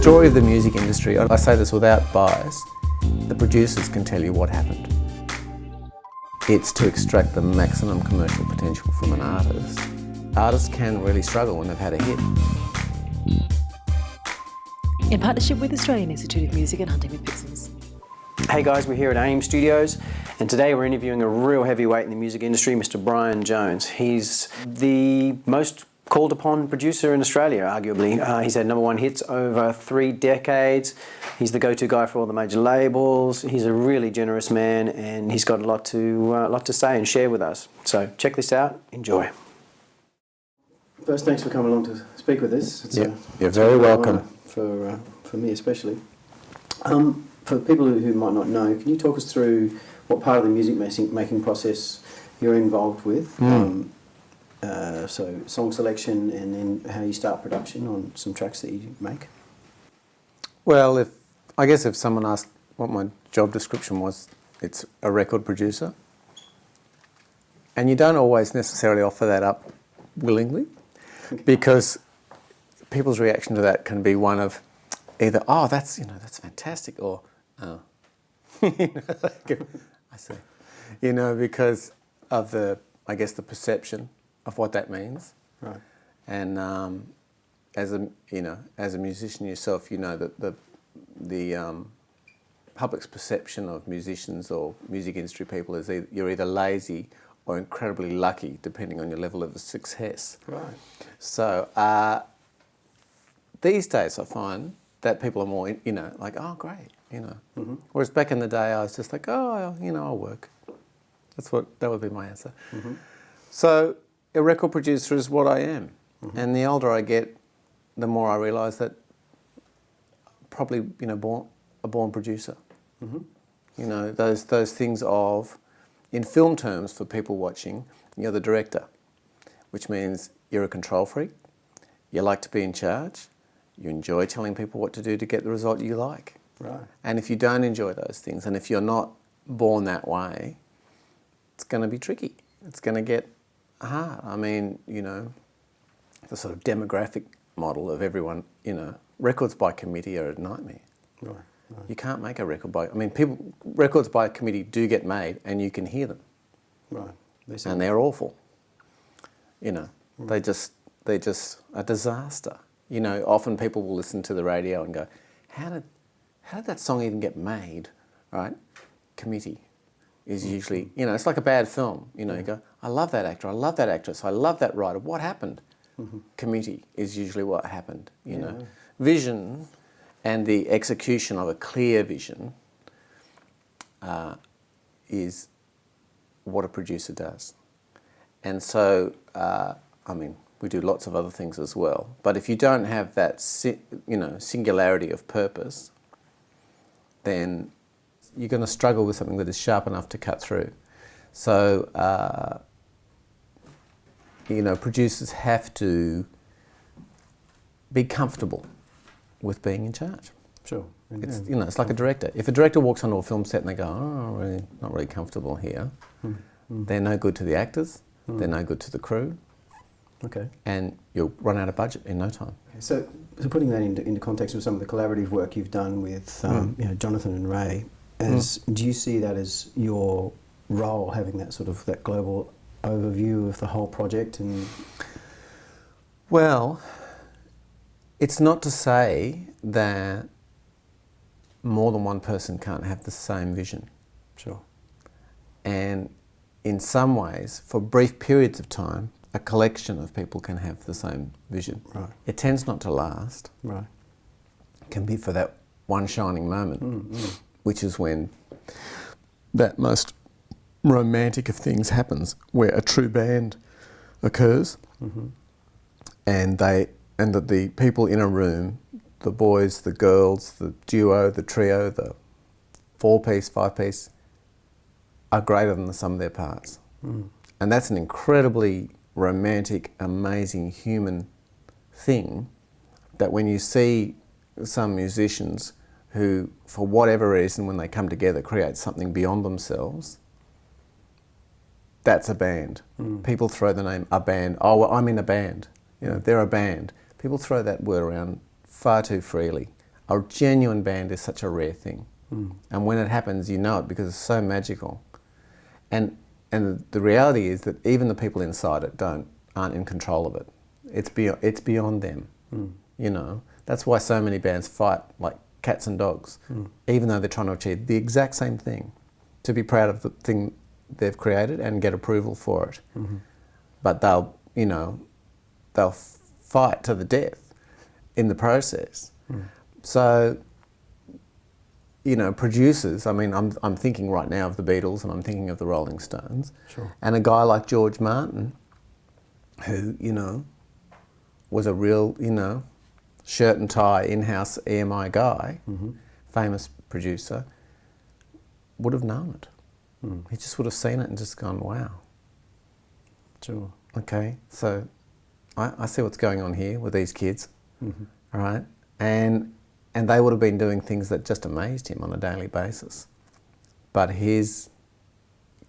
story of the music industry, I say this without bias, the producers can tell you what happened. It's to extract the maximum commercial potential from an artist. Artists can really struggle when they've had a hit. In partnership with Australian Institute of Music and Hunting with Pixels. Hey guys, we're here at AIM Studios, and today we're interviewing a real heavyweight in the music industry, Mr. Bryon Jones. He's the most called upon producer in Australia, arguably. He's had #1 hits over 3 decades. He's the go-to guy for all the major labels. He's a really generous man, and he's got a lot to say and share with us. So check this out. Enjoy. First, thanks for coming along to speak with us. You're very welcome. For me especially. For people who might not know, can you talk us through what part of the music making process you're involved with? So song selection, and then how you start production on some tracks that you make? Well, I guess if someone asked what my job description was, it's a record producer. And you don't always necessarily offer that up willingly, because people's reaction to that can be one of either, oh, that's fantastic, or, oh. I see. Because of the perception of what that means. Right. And as a musician yourself, you know that the public's perception of musicians or music industry people is you're either lazy or incredibly lucky, depending on your level of success. Right. So these days I find that people are more, like, oh, great, Mm-hmm. Whereas back in the day I was just like, oh, I'll work. That would be my answer. Mm-hmm. So a record producer is what I am. Mm-hmm. And the older I get, the more I realise that probably, a born producer. Mm-hmm. Those things of, in film terms for people watching, you're the director, which means you're a control freak, you like to be in charge, you enjoy telling people what to do to get the result you like. Right. And if you don't enjoy those things, and if you're not born that way, it's going to be tricky. It's going to get hard. I mean, the sort of demographic model of everyone, records by committee are a nightmare. Right. You can't make a record records by committee do get made, and you can hear them. Right. And they're awful. They're just a disaster. Often people will listen to the radio and go, how did that song even get made, right? Committee is usually, it's like a bad film. You go, I love that actor, I love that actress, I love that writer. What happened? Mm-hmm. Committee is usually what happened, Vision and the execution of a clear vision is what a producer does. And so, we do lots of other things as well. But if you don't have that, singularity of purpose, then you're going to struggle with something that is sharp enough to cut through. So, producers have to be comfortable with being in charge. Sure. It's like a director. If a director walks onto a film set and they go, oh, really, not really comfortable here, they're no good to the actors, they're no good to the crew. Okay. And you'll run out of budget in no time. So putting that into context with some of the collaborative work you've done with Jonathan and Ray, do you see that as your role, having that global overview of the whole project? And well, it's not to say that more than one person can't have the same vision. Sure. And in some ways, for brief periods of time, a collection of people can have the same vision. Right. It tends not to last. Right. It can be for that one shining moment, which is when that most romantic of things happens, where a true band occurs, and that the people in a room, the boys, the girls, the duo, the trio, the 4-piece, 5-piece, are greater than the sum of their parts. And that's an incredibly romantic, amazing human thing, that when you see some musicians who, for whatever reason, when they come together, create something beyond themselves, that's a band. People throw the name a band. Oh, well, I'm in a band. They're a band. People throw that word around far too freely. A genuine band is such a rare thing. And when it happens, you know it because it's so magical. And the reality is that even the people inside it aren't in control of it. It's beyond them. You know, that's why so many bands fight like cats and dogs, even though they're trying to achieve the exact same thing, to be proud of the thing they've created and get approval for it. But they'll fight to the death in the process. So, you know, producers, I mean, I'm thinking right now of the Beatles and I'm thinking of the Rolling Stones. Sure. And a guy like George Martin, who, you know, was a real, you know, shirt and tie in-house EMI guy, famous producer, would have known it. He just would have seen it and just gone, wow. Sure. Okay, so I see what's going on here with these kids, all right? And they would have been doing things that just amazed him on a daily basis. But his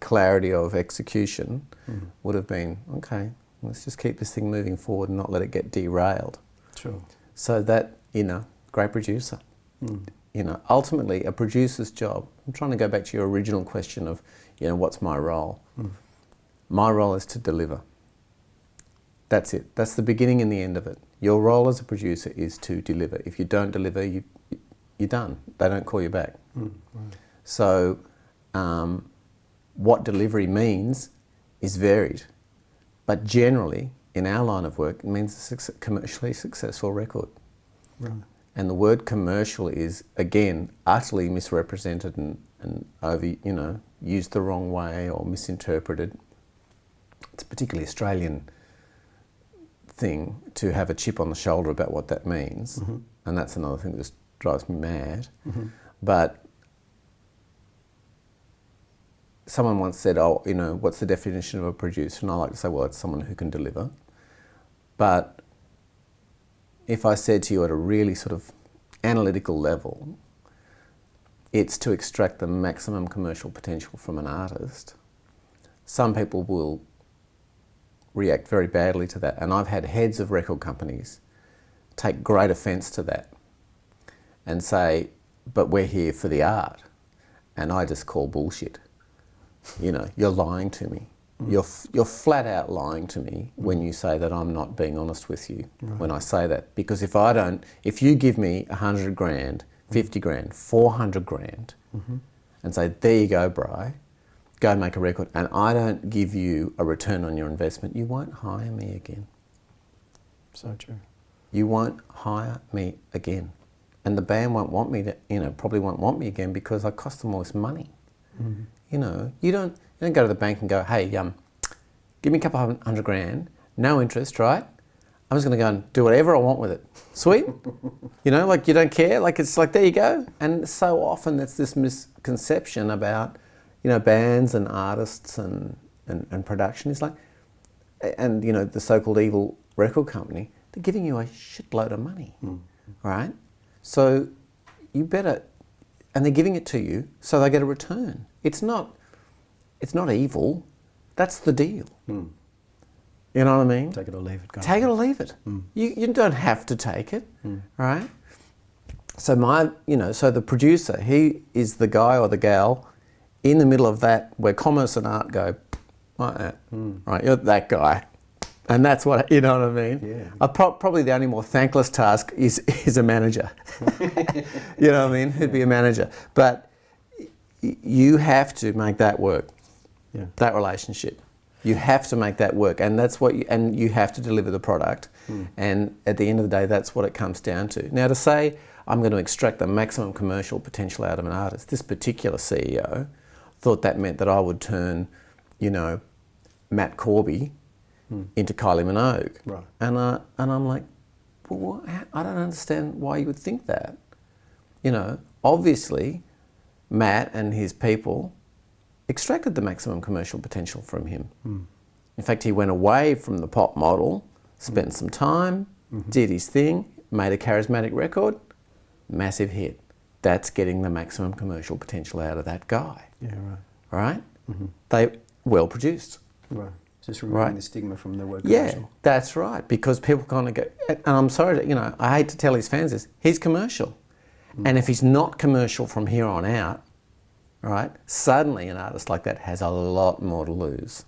clarity of execution would have been, okay, let's just keep this thing moving forward and not let it get derailed. Sure. So that, you know, great producer. You know, ultimately a producer's job, I'm trying to go back to your original question of, you know, what's my role? My role is to deliver. That's it. That's the beginning and the end of it. Your role as a producer is to deliver. If you don't deliver, you're done. They don't call you back. So what delivery means is varied. But generally, in our line of work, it means a commercially successful record. Right. And the word commercial is, again, utterly misrepresented and over, you know, used the wrong way or misinterpreted. It's a particularly Australian thing to have a chip on the shoulder about what that means. And that's another thing that just drives me mad. But someone once said, oh, you know, what's the definition of a producer? And I like to say, well, it's someone who can deliver. But if I said to you at a really sort of analytical level, it's to extract the maximum commercial potential from an artist, some people will react very badly to that. And I've had heads of record companies take great offence to that and say, but we're here for the art. And I just call bullshit. You know, you're lying to me. You're flat out lying to me when you say that I'm not being honest with you when I say that. Because if you give me 100 grand, 50 grand, 400 grand and say, there you go, Bri, go make a record, and I don't give you a return on your investment, you won't hire me again. So true. You won't hire me again. And the band won't want me to, you know, probably won't want me again because I cost them all this money. You know, you don't go to the bank and go, hey, give me a couple of 100 grand, no interest, right? I'm just going to go and do whatever I want with it. Sweet? You know, like you don't care. Like it's like, there you go. And so often there's this misconception about, you know, bands and artists and production. It's like, and, you know, the so-called evil record company, they're giving you a shitload of money, right? So you better, and they're giving it to you so they get a return. It's not evil. That's the deal. You know what I mean? Take it or leave it. Take it or leave it. You don't have to take it, right? So so the producer, he is the guy or the gal in the middle of that where commerce and art go like that, right? You're that guy. And that's what, you know what I mean? Yeah. Probably the only more thankless task is a manager. You know what I mean? Who'd be a manager. But you have to make that work, that relationship. You have to make that work, and that's what you have to deliver the product. And at the end of the day, that's what it comes down to. Now, to say I'm going to extract the maximum commercial potential out of an artist, this particular CEO thought that meant that I would turn, you know, Matt Corby into Kylie Minogue. Right. And I'm like, well, I don't understand why you would think that. You know, obviously, Matt and his people extracted the maximum commercial potential from him. In fact, he went away from the pop model, spent some time, did his thing, made a charismatic record, massive hit. That's getting the maximum commercial potential out of that guy. Yeah, right. Right? They well produced. Right. Just removing the stigma from the word commercial. commercial. That's right, because people kind of go, and I'm sorry to, you know, I hate to tell his fans this, he's commercial. And if he's not commercial from here on out, right, suddenly an artist like that has a lot more to lose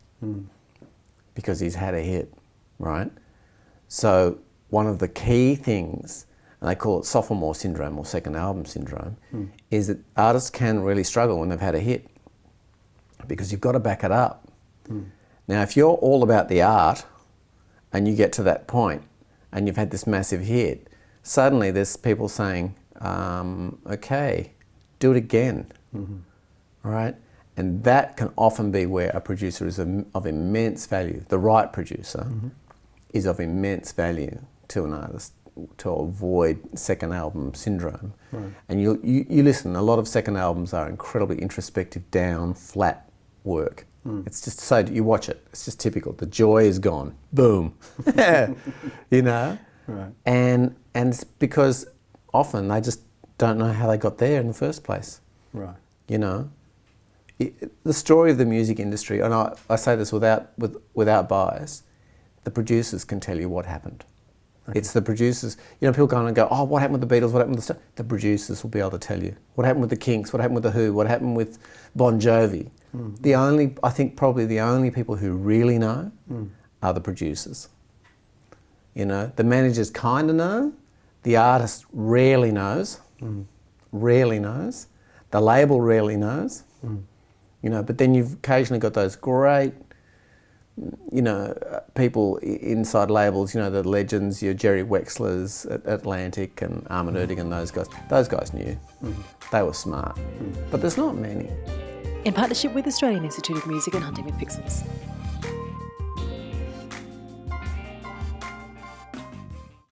because he's had a hit, right? So one of the key things, and they call it sophomore syndrome or second album syndrome, is that artists can really struggle when they've had a hit because you've got to back it up. Now, if you're all about the art and you get to that point and you've had this massive hit, suddenly there's people saying, okay, do it again, all right? And that can often be where a producer is of immense value. The right producer is of immense value to an artist to avoid second album syndrome. Right. And you listen, a lot of second albums are incredibly introspective, down, flat work. It's just so, you watch it, it's just typical. The joy is gone, boom, you know? Right. And it's because often they just don't know how they got there in the first place. Right. You know? The story of the music industry, and I say this without bias, the producers can tell you what happened. Okay. It's the producers, you know, people go on and go, oh, what happened with the Beatles, what happened with the stuff? The producers will be able to tell you. What happened with the Kinks, what happened with the Who, what happened with Bon Jovi. I think probably the only people who really know are the producers. You know, the managers kind of know, the artist rarely knows, the label rarely knows, you know, but then you've occasionally got those great, you know, people inside labels, you know, the legends, your Jerry Wexlers at Atlantic and Armin Erding and those guys knew. They were smart, but there's not many. In partnership with Australian Institute of Music and Hunting with Pixels.